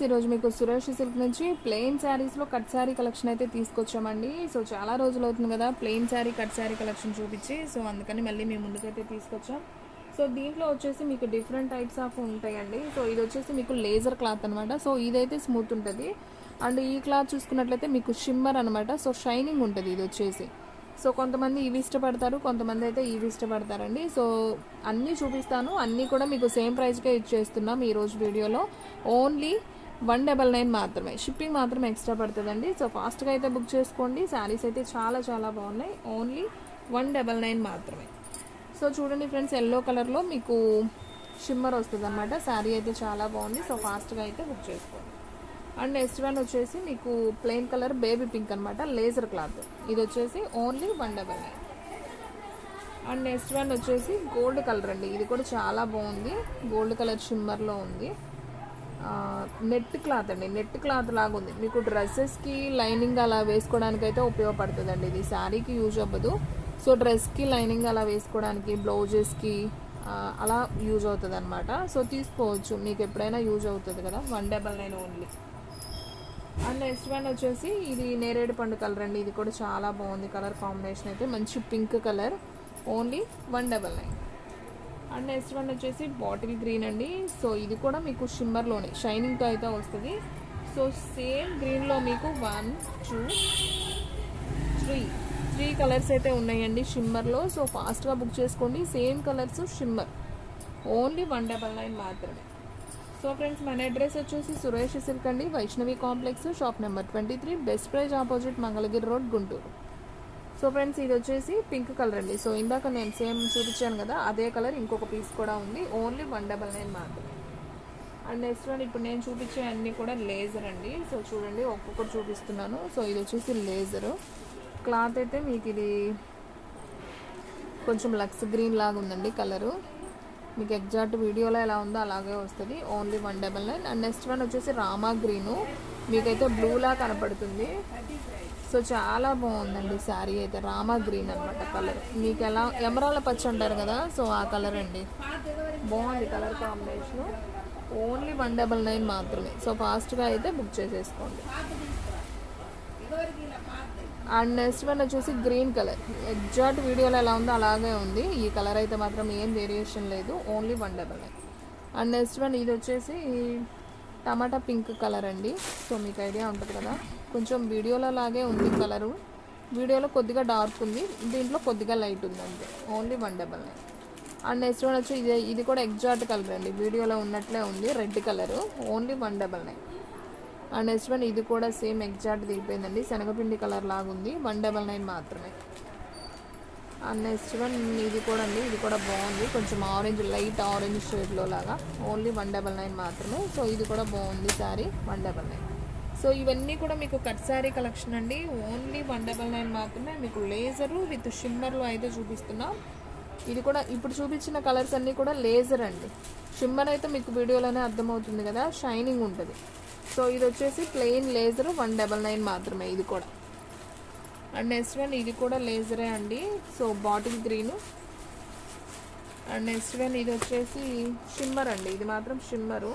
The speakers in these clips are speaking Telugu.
ఈరోజు మీకు సురేష్ సిల్క్ నుంచి ప్లెయిన్ శారీస్లో కట్ శారీ కలెక్షన్ అయితే తీసుకొచ్చామండి. సో చాలా రోజులు అవుతుంది కదా plain sari cut sari collection చూపించి, సో అందుకని మళ్ళీ మేము ముందుకైతే తీసుకొచ్చాం. సో దీంట్లో వచ్చేసి మీకు డిఫరెంట్ టైప్స్ ఆఫ్ ఉంటాయండి. సో ఇది వచ్చేసి మీకు లేజర్ క్లాత్ అనమాట. సో ఇదైతే స్మూత్ ఉంటుంది. అండ్ ఈ క్లాత్ చూసుకున్నట్లయితే మీకు షిమ్మర్ అనమాట. సో షైనింగ్ ఉంటుంది ఇది వచ్చేసి. సో కొంతమంది ఇవి ఇష్టపడతారు, కొంతమంది అయితే ఇవి ఇష్టపడతారండి. సో అన్నీ చూపిస్తాను, అన్నీ కూడా మీకు సేమ్ ప్రైస్కే ఇచ్చేస్తున్నాం ఈరోజు వీడియోలో. ఓన్లీ 199 మాత్రమే, షిప్పింగ్ మాత్రం ఎక్స్ట్రా పడుతుందండి. సో ఫాస్ట్గా అయితే బుక్ చేసుకోండి. శారీస్ అయితే చాలా చాలా బాగున్నాయి. ఓన్లీ 199 మాత్రమే. సో చూడండి ఫ్రెండ్స్, ఎల్లో కలర్లో మీకు షిమ్మర్ వస్తుంది అనమాట. శారీ అయితే చాలా బాగుంది. సో ఫాస్ట్గా అయితే బుక్ చేసుకోండి. అండ్ నెక్స్ట్ వన్ వచ్చేసి మీకు ప్లెయిన్ కలర్ బేబీ పింక్ అనమాట, లేజర్ క్లాత్. ఇది వచ్చేసి ఓన్లీ 199. అండ్ నెక్స్ట్ వన్ వచ్చేసి గోల్డ్ కలర్ అండి. ఇది కూడా చాలా బాగుంది, గోల్డ్ కలర్ షిమ్మర్లో ఉంది. నెట్ క్లాత్ అండి, నెట్ క్లాత్ లాగా ఉంది. మీకు డ్రెస్సెస్కి లైనింగ్ అలా వేసుకోవడానికి అయితే ఉపయోగపడుతుందండి. ఇది శారీకి యూజ్ అవ్వదు. సో డ్రెస్కి లైనింగ్ అలా వేసుకోవడానికి, బ్లౌజెస్కి అలా యూజ్ అవుతుంది అనమాట. సో తీసుకోవచ్చు, మీకు ఎప్పుడైనా యూజ్ అవుతుంది కదా. 199 ఓన్లీ. అండ్ నెక్స్ట్ వన్ వచ్చేసి ఇది నేరేడు పండు కలర్ అండి. ఇది కూడా చాలా బాగుంది కలర్ కాంబినేషన్ అయితే, మంచి pink colour. Only 199. And next one వచ్చేసి బాటిల్ గ్రీన్ అండి. సో ఇది కూడా మీకు షిమ్మర్లోనే షైనింగ్తో అయితే వస్తుంది. సో సేమ్ గ్రీన్లో మీకు 1 2 3 కలర్స్ అయితే ఉన్నాయండి షిమ్మర్లో. సో ఫాస్ట్గా బుక్ చేసుకోండి. Same colours shimmer. ఓన్లీ 199 మాత్రమే. సో ఫ్రెండ్స్, మన అడ్రస్ వచ్చేసి సురేష్ సిల్క్ అండి, Vaishnavi complex, shop number 23, best praise opposite Mangalagiri road, Guntur. So friends, ఇది వచ్చేసి పింక్ కలర్ అండి. సో ఇందాక నేను సేమ్ చూపించాను కదా, అదే కలర్ ఇంకొక పీస్ కూడా ఉంది. ఓన్లీ 199 మాత్రమే. అండ్ నెక్స్ట్ వన్ ఇప్పుడు నేను చూపించే అన్నీ కూడా లేజర్ అండి. సో చూడండి, ఒక్కొక్కటి చూపిస్తున్నాను. సో ఇది వచ్చేసి లేజరు క్లాత్ అయితే మీకు ఇది కొంచెం లక్స్ గ్రీన్ లాగా ఉందండి కలరు. మీకు ఎగ్జాక్ట్ వీడియోలో ఎలా ఉందో అలాగే వస్తుంది. ఓన్లీ 199. అండ్ నెక్స్ట్ వన్ వచ్చేసి రామా గ్రీను, మీకైతే బ్లూలా కనపడుతుంది. సో చాలా బాగుందండి శారీ అయితే. రామా గ్రీన్ అనమాట కలర్. మీకు ఎలా ఎమరాల పచ్చ అంటారు కదా, సో ఆ కలర్ అండి. బాగుంది కలర్ కాంబినేషను. ఓన్లీ 199 మాత్రమే. సో ఫాస్ట్గా అయితే బుక్ చేసేసుకోండి. అండ్ నెక్స్ట్ వన్ వచ్చేసి గ్రీన్ కలర్, ఎగ్జాక్ట్ వీడియోలో ఎలా ఉందో అలాగే ఉంది. ఈ కలర్ అయితే మాత్రం ఏం వేరియేషన్ లేదు. ఓన్లీ 199. అండ్ నెక్స్ట్ వన్ ఇది వచ్చేసి టమాటా పింక్ కలర్ అండి. సో మీకు ఐడియా ఉంటుంది కదా, కొంచెం వీడియోలో లాగే ఉంది కలరు. వీడియోలో కొద్దిగా డార్క్ ఉంది, దీంట్లో కొద్దిగా లైట్ ఉంది అంతే. ఓన్లీ 199. అండ్ నెక్స్ట్ వన్ వచ్చి ఇది కూడా ఎగ్జాక్ట్ కలర్ అండి, వీడియోలో ఉన్నట్లే ఉంది, red colour. Only 199. And next one ఇది కూడా సేమ్ ఎగ్జాక్ట్ దిగిపోయిందండి, శనగపిండి కలర్ లాగా ఉంది. 199 మాత్రమే. అండ్ నెక్స్ట్ వన్ ఇది కూడా అండి, ఇది కూడా బాగుంది, కొంచెం ఆరెంజ్, లైట్ ఆరెంజ్ షేడ్లో లాగా. ఓన్లీ 199 మాత్రమే. సో ఇది కూడా బాగుంది శారీ. 199. సో ఇవన్నీ కూడా మీకు కట్ శారీ కలెక్షన్ అండి. ఓన్లీ 199 మాత్రమే. మీకు లేజరు విత్ షిమ్మర్లో అయితే చూపిస్తున్నాం. ఇది కూడా ఇప్పుడు చూపించిన కలర్స్ అన్నీ కూడా లేజర్ అండి. షిమ్మర్ అయితే మీకు వీడియోలోనే అర్థమవుతుంది కదా, షైనింగ్ ఉంటుంది. సో ఇది వచ్చేసి ప్లెయిన్ లేజర్ 199 మాత్రమే. ఇది కూడా. అండ్ నెక్స్ట్ వన్ ఇది కూడా లేజరే అండి. So bottle green. And next one ఇది వచ్చేసి షిమ్మర్ అండి. ఇది మాత్రం షిమ్మరు.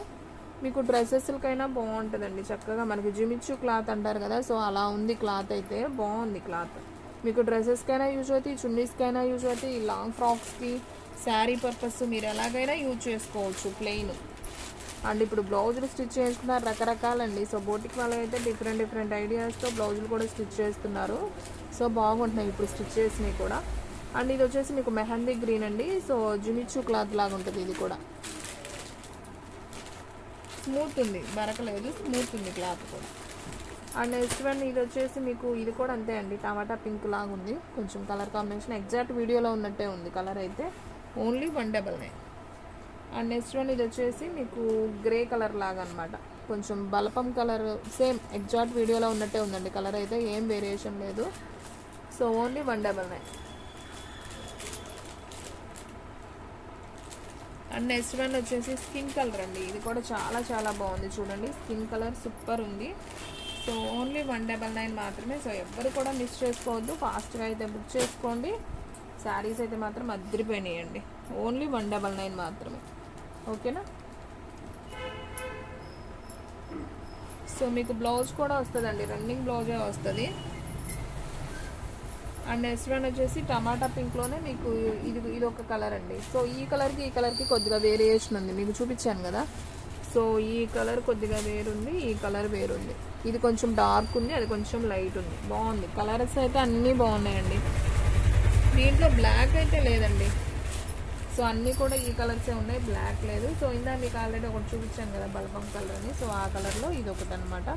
మీకు డ్రెస్సెస్లకైనా బాగుంటుందండి చక్కగా. మనకి జిమిచ్చు క్లాత్ అంటారు కదా, సో అలా ఉంది క్లాత్ అయితే. బాగుంది క్లాత్. మీకు డ్రెస్సెస్కైనా యూజ్ అవుతాయి, చున్నీస్కైనా యూజ్ అవుతాయి, లాంగ్ ఫ్రాక్స్కి, శారీ పర్పస్ మీరు ఎలాగైనా యూజ్ చేసుకోవచ్చు ప్లెయిన్. అండ్ ఇప్పుడు బ్లౌజులు స్టిచ్ చేసుకున్నారు రకరకాలండి. సో బోటిక్ వాళ్ళు అయితే డిఫరెంట్ ఐడియాస్తో బ్లౌజులు కూడా స్టిచ్ చేస్తున్నారు. సో బాగుంటున్నాయి ఇప్పుడు స్టిచ్ చేసినవి కూడా. అండ్ ఇది వచ్చేసి మీకు మెహందీ గ్రీన్ అండి. సో జిమిచ్చు క్లాత్ లాగా ఉంటుంది. ఇది కూడా స్మూత్ ఉంది, బరకలేదు, స్మూత్ ఉంది క్లాత్ కూడా. అండ్ నెక్స్ట్ వన్ ఇది వచ్చేసి మీకు ఇది కూడా అంతే అండి, టమాటా పింక్ లాగా ఉంది, కొంచెం కలర్ కాంబినేషన్ ఎగ్జాక్ట్ వీడియోలో ఉన్నట్టే ఉంది కలర్ అయితే. ఓన్లీ 199. అండ్ నెక్స్ట్ వన్ ఇది వచ్చేసి మీకు గ్రే కలర్ లాగా అనమాట, కొంచెం బలపం కలర్. సేమ్ ఎగ్జాక్ట్ వీడియోలో ఉన్నట్టే ఉందండి కలర్ అయితే, ఏం వేరియేషన్ లేదు. So only 199. And next one వచ్చేసి స్కిన్ కలర్ అండి. ఇది కూడా చాలా చాలా బాగుంది చూడండి, స్కిన్ కలర్ సూపర్ ఉంది. సో ఓన్లీ 199 మాత్రమే. సో ఎవ్వరు కూడా మిస్ చేసుకోవద్దు, ఫాస్ట్గా అయితే బుక్ చేసుకోండి. శారీస్ అయితే మాత్రం అద్దరిపోయినాయండి. ఓన్లీ 199 మాత్రమే. ఓకేనా. సో మీకు బ్లౌజ్ కూడా వస్తుందండి, రన్నింగ్ బ్లౌజే వస్తుంది. అండ్ నెక్స్ట్ వన్ వచ్చేసి టమాటా పింక్లోనే మీకు ఇది ఒక కలర్ అండి. సో ఈ కలర్కి కొద్దిగా వేరియేషన్ ఉంది, మీకు చూపించాను కదా. సో ఈ కలర్ కొద్దిగా వేరుంది, ఈ కలర్ వేరుంది. ఇది కొంచెం డార్క్ ఉంది, అది కొంచెం లైట్ ఉంది. బాగుంది, కలర్స్ అయితే అన్నీ బాగున్నాయండి. దీంట్లో బ్లాక్ అయితే లేదండి. సో అన్నీ కూడా ఈ కలర్సే ఉన్నాయి, బ్లాక్ లేదు. సో ఇందా మీకు ఆల్రెడీ ఒకటి చూపించాను కదా బల్బం కలర్ అని. సో ఆ కలర్లో ఇది ఒకటి అనమాట.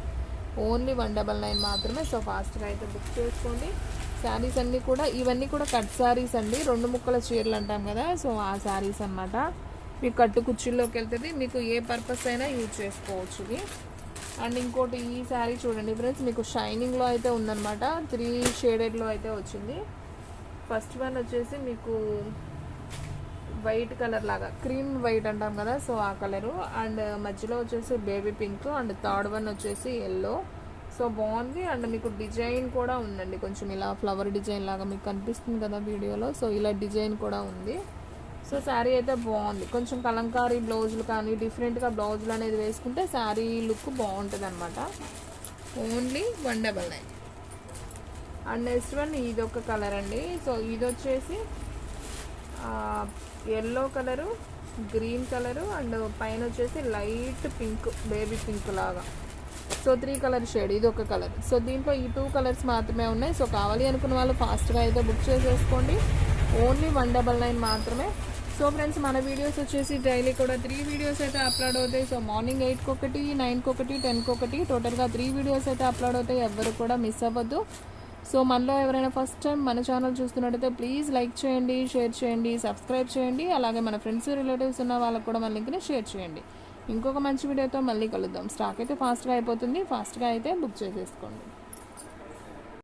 ఓన్లీ 199 మాత్రమే. సో ఫాస్ట్గా అయితే బుక్ చేసుకోండి. శారీస్ అన్నీ కూడా ఇవన్నీ కూడా కట్ శారీస్ అండి, 2 ముక్కల చీరలు అంటాం కదా. సో ఆ శారీస్ అనమాట. మీకు కట్టు కుర్చీల్లోకి వెళ్తుంది, మీకు ఏ పర్పస్ అయినా యూజ్ చేసుకోవచ్చు ఇది. అండ్ ఇంకోటి ఈ శారీ చూడండి ఫ్రెండ్స్, మీకు షైనింగ్లో అయితే ఉందన్నమాట. 3 షేడెడ్లో అయితే వచ్చింది. ఫస్ట్ వన్ వచ్చేసి మీకు వైట్ కలర్ లాగా, క్రీమ్ వైట్ అంటాం కదా. సో ఆ కలరు. అండ్ మధ్యలో వచ్చేసి baby pink. And third one వచ్చేసి ఎల్లో. సో బాగుంది. అండ్ మీకు డిజైన్ కూడా ఉందండి, కొంచెం ఇలా ఫ్లవర్ డిజైన్ లాగా మీకు కనిపిస్తుంది కదా వీడియోలో. సో ఇలా డిజైన్ కూడా ఉంది. సో శారీ అయితే బాగుంది. కొంచెం కలంకారీ బ్లౌజులు కానీ డిఫరెంట్గా బ్లౌజులు అనేది వేసుకుంటే శారీ లుక్ బాగుంటుంది అనమాట. ఓన్లీ 199. అండ్ నెక్స్ట్ వన్ ఇది ఒక కలర్ అండి. సో ఇది వచ్చేసి yellow colour, green colour, and పైన వచ్చేసి లైట్ పింక్, బేబీ పింక్ లాగా. సో 3 కలర్ షేడ్, ఇది ఒక కలర్. సో దీంట్లో ఈ 2 కలర్స్ మాత్రమే ఉన్నాయి. సో కావాలి అనుకున్న వాళ్ళు ఫాస్ట్గా అయితే బుక్ చేసేసుకోండి. ఓన్లీ 199 మాత్రమే. సో ఫ్రెండ్స్, మన వీడియోస్ వచ్చేసి డైలీ కూడా 3 వీడియోస్ అయితే అప్లోడ్ అవుతాయి. సో మార్నింగ్ 8కి ఒకటి, 9కి ఒకటి, 10కి ఒకటి, టోటల్గా 3 వీడియోస్ అయితే అప్లోడ్ అవుతాయి. ఎవరు కూడా మిస్ అవ్వద్దు. సో మనలో ఎవరైనా ఫస్ట్ టైం మన ఛానల్ చూస్తున్నట్టయితే ప్లీజ్ లైక్ చేయండి, షేర్ చేయండి, సబ్స్క్రైబ్ చేయండి. అలాగే మన ఫ్రెండ్స్ రిలేటివ్స్ ఉన్న వాళ్ళకు కూడా మన లింక్ని షేర్ చేయండి. ఇంకొక మంచి వీడియోతో మళ్ళీ కలుద్దాం. స్టాక్ అయితే ఫాస్ట్గా అయిపోతుంది, ఫాస్ట్గా అయితే బుక్ చేసేసుకోండి.